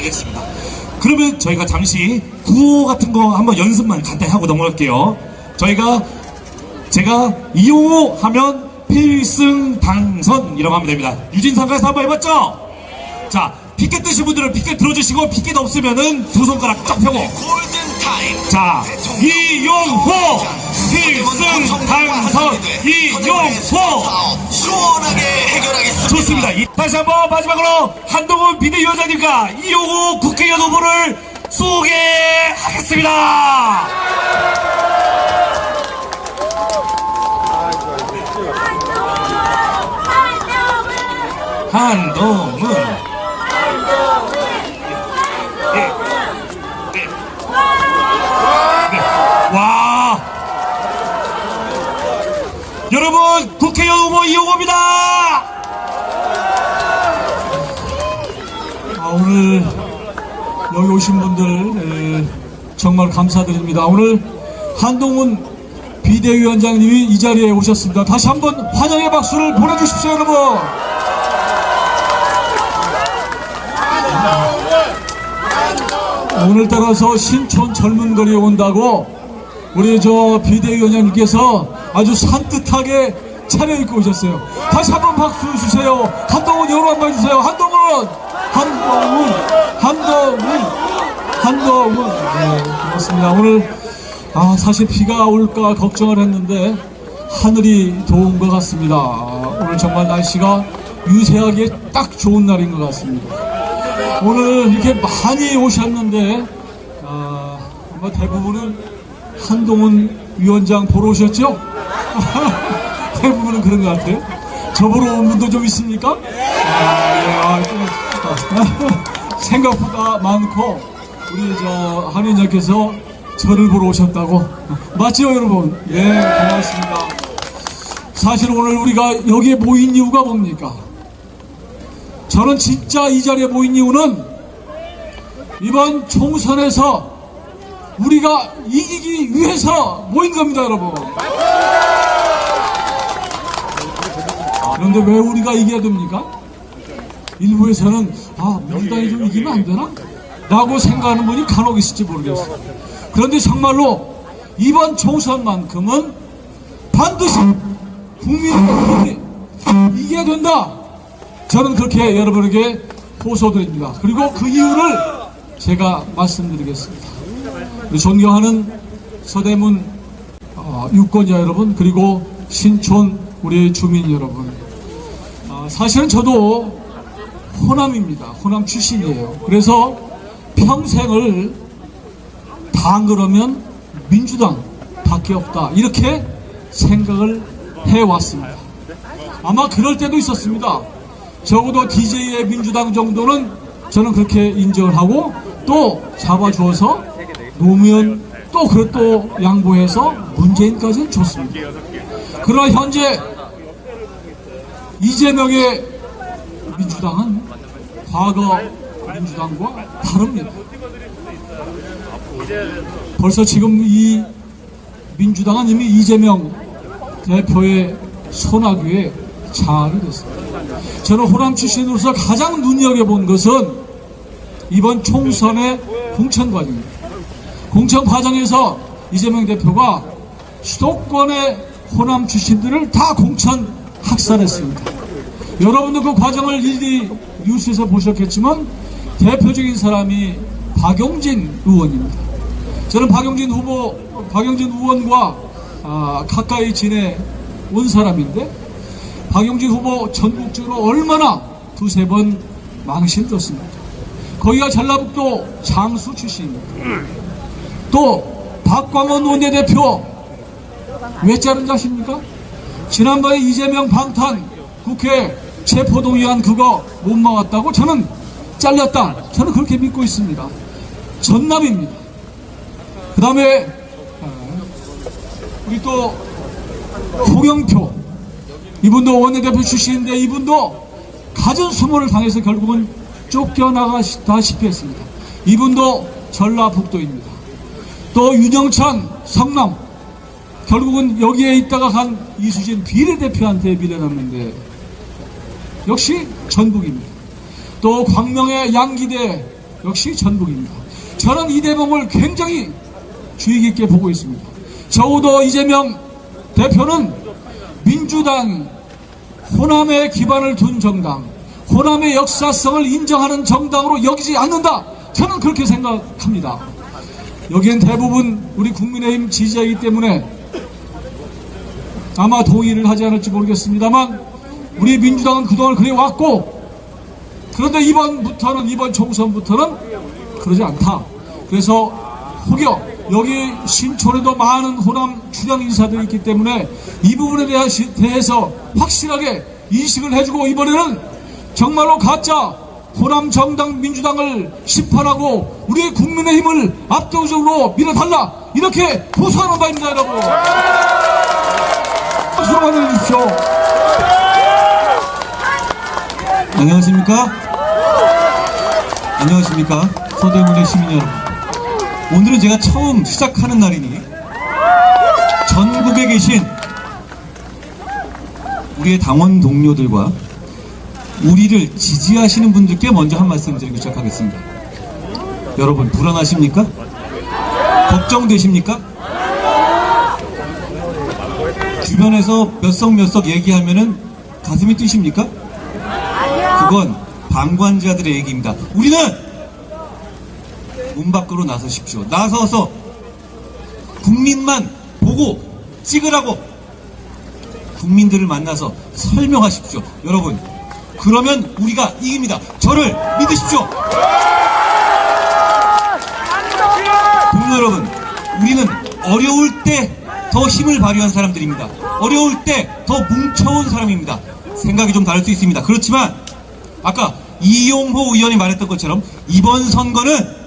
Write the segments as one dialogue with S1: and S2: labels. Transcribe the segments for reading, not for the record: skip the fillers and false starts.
S1: 알겠습니다. 그러면 저희가 잠시 구호 같은 거 한번 연습만 간단히 하고 넘어갈게요. 제가 이용호 하면 필승 당선이라고 하면 됩니다. 유진상가에서 한번 해봤죠? 자, 피켓 드신 분들은 피켓 들어주시고, 피켓 없으면은 두 손가락 쫙 펴고. 자, 이용호 필승 당선 이용호. 좋습니다. 다시 한번 마지막으로 한동훈 비대위원장님과 이용호 국회의원 후보를 소개하겠습니다. 한동훈. 와, 여러분, 국회의원 후보 이용호입니다.
S2: 오늘 여기 오신 분들 정말 감사드립니다. 오늘 한동훈 비대위원장님이 이 자리에 오셨습니다. 다시 한번 환영의 박수를 보내주십시오, 여러분. 오늘따라서 신촌 젊은 거리에 온다고 우리 저 비대위원장님께서 아주 산뜻하게 차려입고 오셨어요. 다시 한번 박수 주세요. 한동훈 여러분 한번 주세요. 한동훈. 네, 고맙습니다. 오늘 사실 비가 올까 걱정을 했는데 하늘이 도운 것 같습니다. 오늘 정말 날씨가 유세하기에 딱 좋은 날인 것 같습니다. 오늘 이렇게 많이 오셨는데 아마 대부분은 한동훈 위원장 보러 오셨죠? 대부분은 그런 것 같아요. 저 보러 온 분도 좀 있습니까? 생각보다 많고 우리 저 한 위원장께서 저를 보러 오셨다고. 맞죠, 여러분? 예, 고맙습니다. 사실 오늘 우리가 여기에 모인 이유가 뭡니까? 저는 진짜 이 자리에 모인 이유는 이번 총선에서 우리가 이기기 위해서 모인 겁니다, 여러분. 그런데 왜 우리가 이겨야 됩니까? 일부에서는 민주당이 좀 이기면 안 되나? 라고 생각하는 분이 간혹 있을지 모르겠어요. 그런데 정말로 이번 총선만큼은 반드시 국민이 이겨야 된다. 저는 그렇게 여러분에게 호소드립니다. 그리고 그 이유를 제가 말씀드리겠습니다. 존경하는 서대문 유권자 여러분, 그리고 신촌 우리 주민 여러분, 사실은 저도 호남입니다. 호남 출신이에요. 그래서 평생을 당 그러면 민주당 밖에 없다, 이렇게 생각을 해왔습니다. 아마 그럴 때도 있었습니다. 적어도 DJ의 민주당 정도는 저는 그렇게 인정을 하고 또 잡아주어서 노무현 또 양보해서 문재인까지는 좋습니다. 그러나 현재 이재명의 민주당은 과거 민주당과 다릅니다. 벌써 지금 이 민주당은 이미 이재명 대표의 손아귀에 장악이 됐습니다. 저는 호남 출신으로서 가장 눈여겨본 것은 이번 총선의 공천 과정입니다. 공천 과정에서 이재명 대표가 수도권의 호남 출신들을 다 공천 학살했습니다. 여러분도 그 과정을 일일이 뉴스에서 보셨겠지만 대표적인 사람이 박용진 의원입니다. 저는 박용진 의원과 가까이 지내온 사람인데, 박용진 후보 전국적으로 얼마나 두세 번 망신떴습니다. 거기가 전라북도 장수 출신입니다. 또 박광원 원내대표 왜 자른 줄 아십니까? 지난번에 이재명 방탄 국회 체포동의안 그거 못 막았다고 저는 잘렸다, 저는 그렇게 믿고 있습니다. 전남입니다. 그 다음에 우리 또 홍영표, 이분도 원내대표 출신인데 이분도 갖은 수모를 당해서 결국은 쫓겨나가다시피 했습니다. 이분도 전라북도입니다. 또 윤영찬 성남, 결국은 여기에 있다가 간 이수진 비례대표한테 밀려났는데 역시 전북입니다. 또 광명의 양기대 역시 전북입니다. 저는 이 대목을 굉장히 주의 깊게 보고 있습니다. 적어도 이재명 대표는 민주당, 호남에 기반을 둔 정당, 호남의 역사성을 인정하는 정당으로 여기지 않는다. 저는 그렇게 생각합니다. 여기엔 대부분 우리 국민의힘 지지자이기 때문에 아마 동의를 하지 않을지 모르겠습니다만 우리 민주당은 그동안 그래 왔고, 그런데 이번 총선부터는 그러지 않다. 그래서 혹여 여기 신촌에도 많은 호남 출향 인사들이 있기 때문에 이 부분에 대해서 확실하게 인식을 해주고, 이번에는 정말로 가짜 호남 정당 민주당을 심판하고 우리의 국민의힘을 압도적으로 밀어달라, 이렇게 호소하는 바입니다. 여러분, 박수로 맞아주십시오.
S3: 안녕하십니까? 안녕하십니까? 서대문의 시민 여러분. 오늘은 제가 처음 시작하는 날이니 전국에 계신 우리의 당원 동료들과 우리를 지지하시는 분들께 먼저 한 말씀 드리고 시작하겠습니다. 여러분, 불안하십니까? 걱정되십니까? 주변에서 몇 석 얘기하면은 가슴이 뛰십니까? 그건 방관자들의 얘기입니다. 우리는 문 밖으로 나서십시오. 나서서 국민만 보고 찍으라고 국민들을 만나서 설명하십시오. 여러분, 그러면 우리가 이깁니다. 저를 믿으십시오. 동료 여러분, 우리는 어려울 때 더 힘을 발휘한 사람들입니다. 어려울 때 더 뭉쳐온 사람입니다. 생각이 좀 다를 수 있습니다. 그렇지만 아까 이용호 의원이 말했던 것처럼 이번 선거는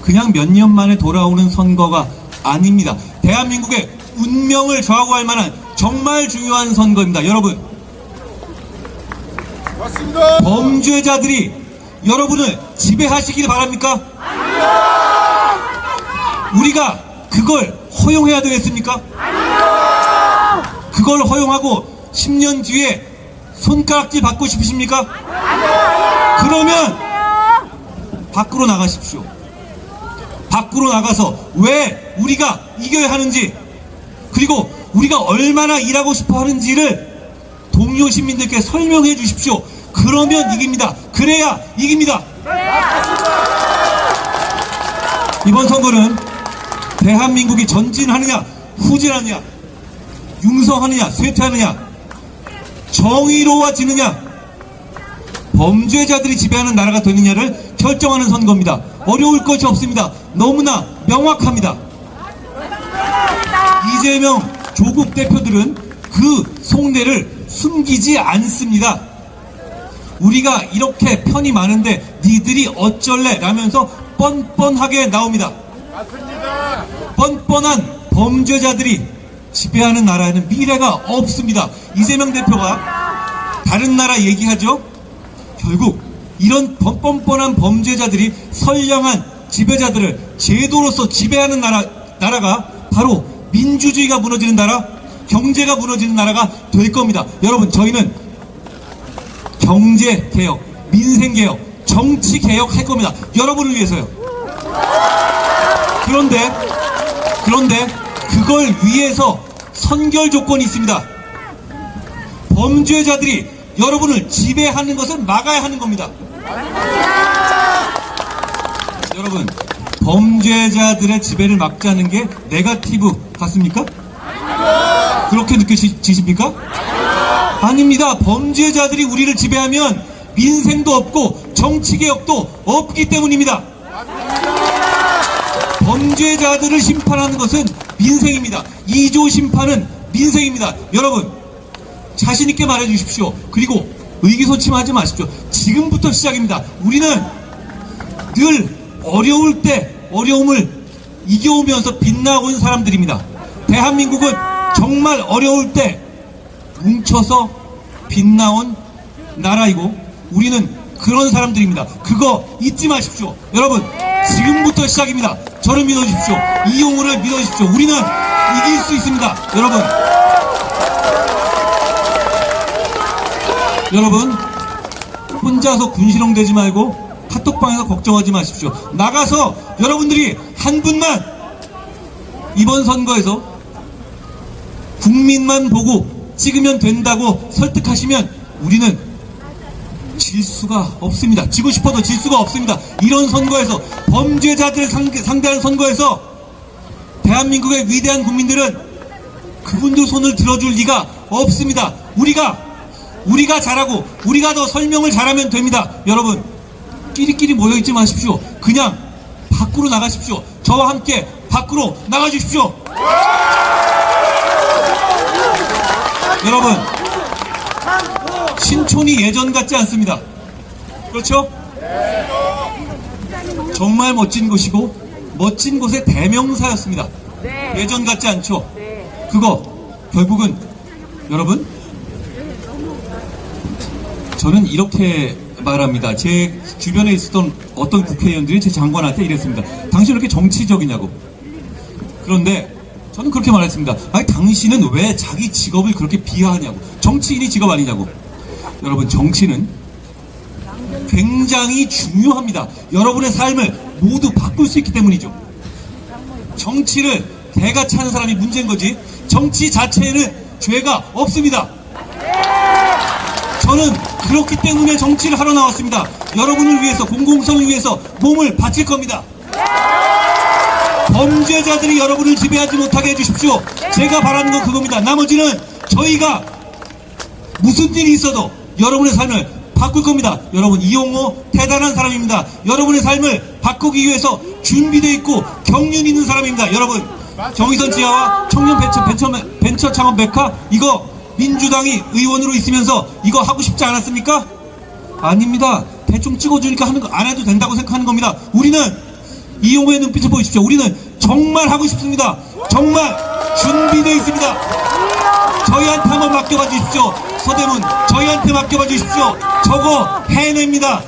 S3: 그냥 몇 년 만에 돌아오는 선거가 아닙니다. 대한민국의 운명을 좌우할 만한 정말 중요한 선거입니다. 여러분,
S4: 맞습니다.
S3: 범죄자들이 여러분을 지배하시길 바랍니까? 우리가 그걸 허용해야 되겠습니까? 그걸 허용하고 10년 뒤에 손가락질 받고 싶으십니까? 그러면 밖으로 나가십시오. 밖으로 나가서 왜 우리가 이겨야 하는지, 그리고 우리가 얼마나 일하고 싶어 하는지를 동료 시민들께 설명해 주십시오. 그러면 이깁니다. 그래야 이깁니다. 이번 선거는 대한민국이 전진하느냐 후진하느냐, 융성하느냐 쇠퇴하느냐, 정의로워지느냐, 범죄자들이 지배하는 나라가 되느냐를 결정하는 선거입니다. 어려울 것이 없습니다. 너무나 명확합니다. 이재명, 조국 대표들은 그 속내를 숨기지 않습니다. 우리가 이렇게 편이 많은데 니들이 어쩔래? 라면서 뻔뻔하게 나옵니다.
S4: 맞습니다.
S3: 뻔뻔한 범죄자들이 지배하는 나라에는 미래가 없습니다. 이재명 대표가 다른 나라 얘기하죠? 결국 이런 뻔뻔한 범죄자들이 선량한 지배자들을 제도로서 지배하는 나라가 바로 민주주의가 무너지는 나라, 경제가 무너지는 나라가 될 겁니다. 여러분, 저희는 경제개혁, 민생개혁, 정치개혁 할 겁니다. 여러분을 위해서요. 그런데 그걸 위해서 선결 조건이 있습니다. 범죄자들이 여러분을 지배하는 것을 막아야 하는 겁니다. 여러분, 범죄자들의 지배를 막자는 게 네거티브 같습니까? 그렇게 느껴지십니까? 아닙니다. 범죄자들이 우리를 지배하면 민생도 없고 정치개혁도 없기 때문입니다. 범죄자들을 심판하는 것은 민생입니다. 2조 심판은 민생입니다. 여러분, 자신있게 말해주십시오. 그리고 의기소침하지 마십시오. 지금부터 시작입니다. 우리는 늘 어려울 때 어려움을 이겨오면서 빛나온 사람들입니다. 대한민국은 정말 어려울 때 뭉쳐서 빛나온 나라이고 우리는 그런 사람들입니다. 그거 잊지 마십시오. 여러분, 지금부터 시작입니다. 저를 믿어주십시오. 이용호를 믿어주십시오. 우리는 이길 수 있습니다. 여러분, 혼자서 군시렁대지 말고 카톡방에서 걱정하지 마십시오. 나가서 여러분들이 한 분만 이번 선거에서 국민만 보고 찍으면 된다고 설득하시면 우리는 질 수가 없습니다. 지고 싶어도 질 수가 없습니다. 이런 선거에서, 범죄자들을 상대하는 선거에서 대한민국의 위대한 국민들은 그분들 손을 들어줄 리가 없습니다. 우리가 잘하고 우리가 더 설명을 잘하면 됩니다. 여러분, 끼리끼리 모여있지 마십시오. 그냥 밖으로 나가십시오. 저와 함께 밖으로 나가주십시오. 여러분, 신촌이 예전 같지 않습니다. 그렇죠? 정말 멋진 곳이고 멋진 곳의 대명사였습니다. 예전 같지 않죠? 그거 결국은 여러분, 저는 이렇게 말합니다. 제 주변에 있었던 어떤 국회의원들이 제 장관한테 이랬습니다. 당신 왜 이렇게 정치적이냐고. 그런데 저는 그렇게 말했습니다. 아니, 당신은 왜 자기 직업을 그렇게 비하하냐고. 정치인이 직업 아니냐고. 여러분, 정치는 굉장히 중요합니다. 여러분의 삶을 모두 바꿀 수 있기 때문이죠. 정치를 대가 차는 사람이 문제인 거지, 정치 자체에는 죄가 없습니다. 저는 그렇기 때문에 정치를 하러 나왔습니다. 여러분을 위해서, 공공성을 위해서 몸을 바칠 겁니다. 범죄자들이 여러분을 지배하지 못하게 해주십시오. 제가 바라는 건 그겁니다. 나머지는 저희가 무슨 일이 있어도 여러분의 삶을 바꿀 겁니다. 여러분, 이용호 대단한 사람입니다. 여러분의 삶을 바꾸기 위해서 준비되어 있고 경륜 있는 사람입니다. 여러분, 경의선 지하와 청년 벤처 창업 메카, 이거 민주당이 의원으로 있으면서 이거 하고 싶지 않았습니까? 아닙니다. 대충 찍어주니까 하는 거 안 해도 된다고 생각하는 겁니다. 우리는 이용호의 눈빛을 보십시오. 우리는 정말 하고 싶습니다. 정말 준비되어 있습니다. 저희한테 한번 맡겨봐 주십시오. 서대문, 저희한테 맡겨봐 주십시오. 저거 해냅니다.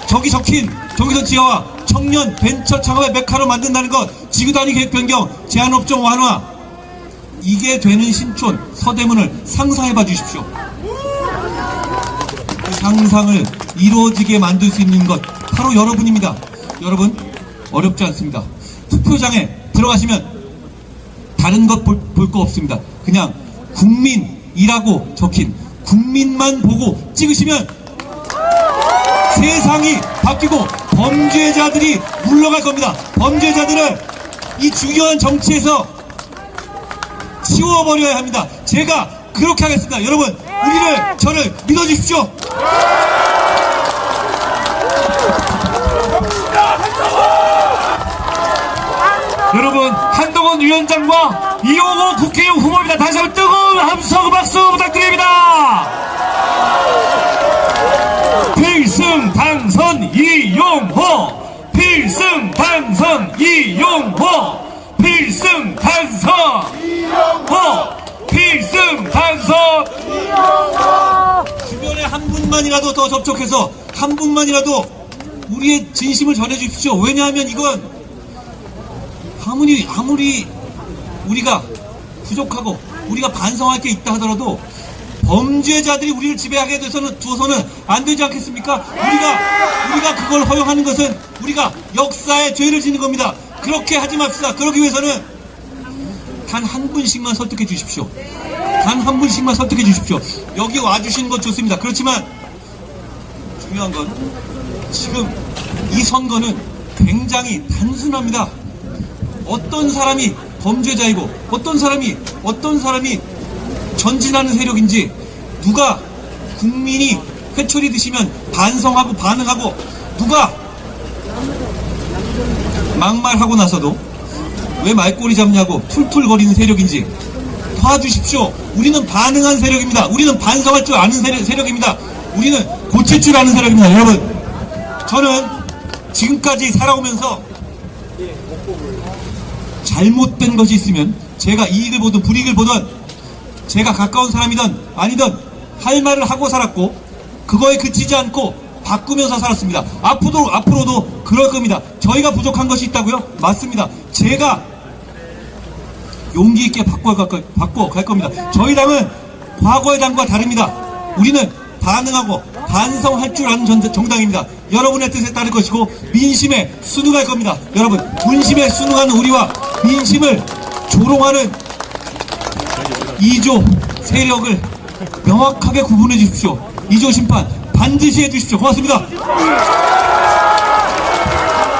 S3: 저기 적힌 경의선 지하와 청년 벤처 창업의 메카로 만든다는 것, 지구단위 계획 변경, 제한업종 완화, 이게 되는 신촌, 서대문을 상상해봐 주십시오. 그 상상을 이루어지게 만들 수 있는 것 바로 여러분입니다. 여러분, 어렵지 않습니다. 투표장에 들어가시면 다른 것 볼 거 없습니다. 그냥 국민이라고 적힌 국민만 보고 찍으시면 세상이 바뀌고 범죄자들이 물러갈 겁니다. 범죄자들을 이 중요한 정치에서 치워버려야 합니다. 제가 그렇게 하겠습니다. 여러분, 저를 믿어주십시오.
S1: 여러분, 한동훈 위원장과 이용호 국회의원 후보입니다. 다시 한번 뜨거운 함성 박수 부탁드립니다. 필승 당선 이용호, 필승 당선 이용호, 필승 당선 이용호, 필승 당선 이용호. 주변에 한 분만이라도 더 접촉해서 한 분만이라도 우리의 진심을 전해주십시오. 왜냐하면 이건 아무리 우리가 부족하고 우리가 반성할 게 있다 하더라도 범죄자들이 우리를 지배하게 두어서는 안 되지 않겠습니까? 우리가 그걸 허용하는 것은 우리가 역사에 죄를 짓는 겁니다. 그렇게 하지 맙시다. 그러기 위해서는 단 한 분씩만 설득해 주십시오. 단 한 분씩만 설득해 주십시오. 여기 와주시는 것 좋습니다. 그렇지만 중요한 건 지금 이 선거는 굉장히 단순합니다. 어떤 사람이 범죄자이고 어떤 사람이 전진하는 세력인지, 누가 국민이 회초리 드시면 반성하고 반응하고, 누가 막말하고 나서도 왜 말꼬리 잡냐고 툴툴거리는 세력인지 봐주십시오. 우리는 반응한 세력입니다. 우리는 반성할 줄 아는 세력입니다. 우리는 고칠 줄 아는 세력입니다. 여러분, 저는 지금까지 살아오면서 잘못된 것이 있으면 제가 이익을 보든 불이익을 보든, 제가 가까운 사람이든 아니든 할 말을 하고 살았고, 그거에 그치지 않고 바꾸면서 살았습니다. 앞으로도 그럴 겁니다. 저희가 부족한 것이 있다고요? 맞습니다. 제가 용기 있게 바꿔갈 겁니다. 저희 당은 과거의 당과 다릅니다. 우리는 반응하고 반성할 줄 아는 정당입니다.
S3: 여러분의 뜻에 따를 것이고 민심에 순응할 겁니다. 여러분, 문심에 순응하는 우리와 민심을 조롱하는 2조 세력을 명확하게 구분해 주십시오. 2조 심판 반드시 해주십시오. 고맙습니다.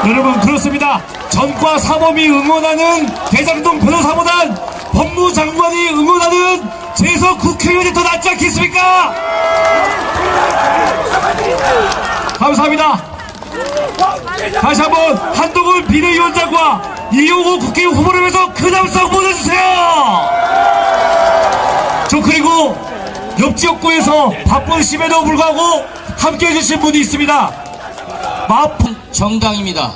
S1: 여러분, 그렇습니다. 전과 사범이 응원하는 대장동 변호사보단 법무장관이 응원하는 재석 국회의원이 더 낫지 않겠습니까? 감사합니다. 다시 한번 한동훈 비대위원장과 이용호 국회의원 후보를 위해서 큰 함성 보내주세요. 저 그리고 옆 지역구에서 바쁜 심에도 불구하고 함께 해주신 분이 있습니다. 마포
S5: 정당입니다.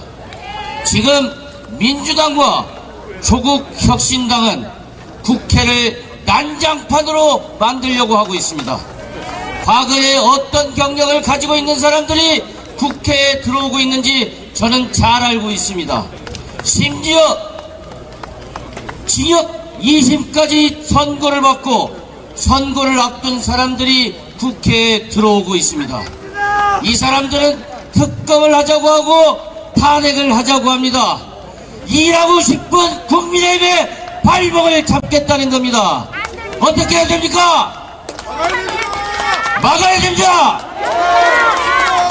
S5: 지금 민주당과 조국혁신당은 국회를 난장판으로 만들려고 하고 있습니다. 과거에 어떤 경력을 가지고 있는 사람들이 국회에 들어오고 있는지 저는 잘 알고 있습니다. 심지어 징역 2심까지 선고를 받고 선고를 앞둔 사람들이 국회에 들어오고 있습니다. 이 사람들은 특검을 하자고 하고 탄핵을 하자고 합니다. 일하고 싶은 국민의힘의 발목을 잡겠다는 겁니다. 어떻게 해야 됩니까? 막아야 됩니다.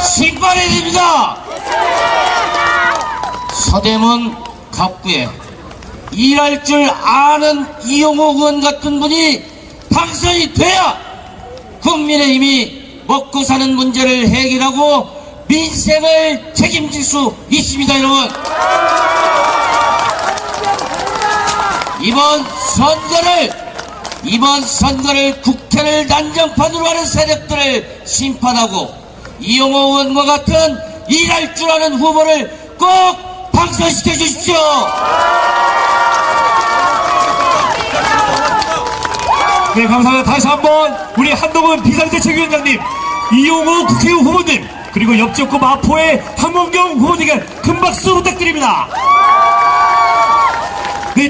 S5: 심판해야 됩니다. 서대문 갑구에 일할 줄 아는 이용호 의원 같은 분이 당선이 돼야 국민의힘이 먹고 사는 문제를 해결하고 민생을 책임질 수 있습니다. 여러분, 이번 선거를 국회를 난장판으로 하는 세력들을 심판하고 이용호 의원과 같은 일할 줄 아는 후보를 꼭 당선시켜 주십시오.
S1: 네, 감사합니다. 다시 한번 우리 한동훈 비상대책위원장님, 이용호 국회의원 후보님, 그리고 옆 지역구 마포의 황원경 후보님께 큰 박수 부탁드립니다. 네.